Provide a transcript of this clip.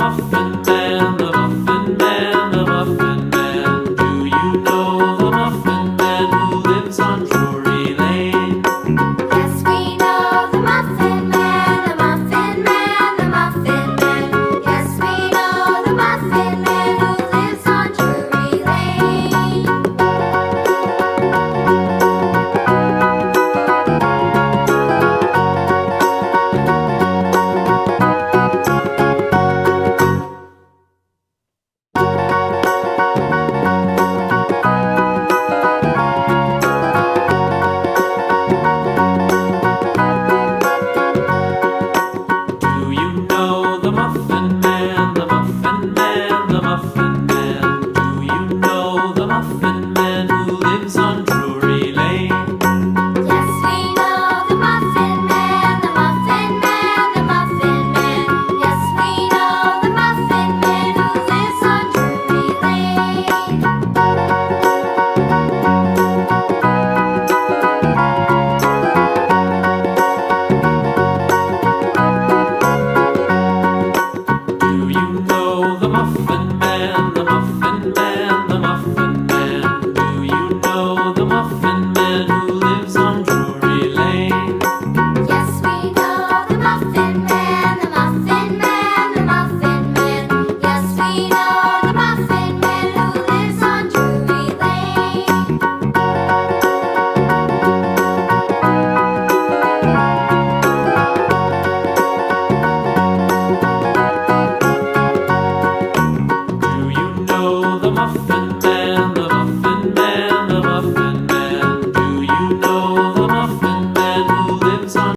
Muffin Man, the Muffin Man, the Muffin Man. Do you know the Muffin Man who lives on Drury Lane? Yes, we know the Muffin Man, the Muffin Man, the Muffin Man. Yes, we know the Muffin Man who lives on Drury Lane. Do you know the Muffin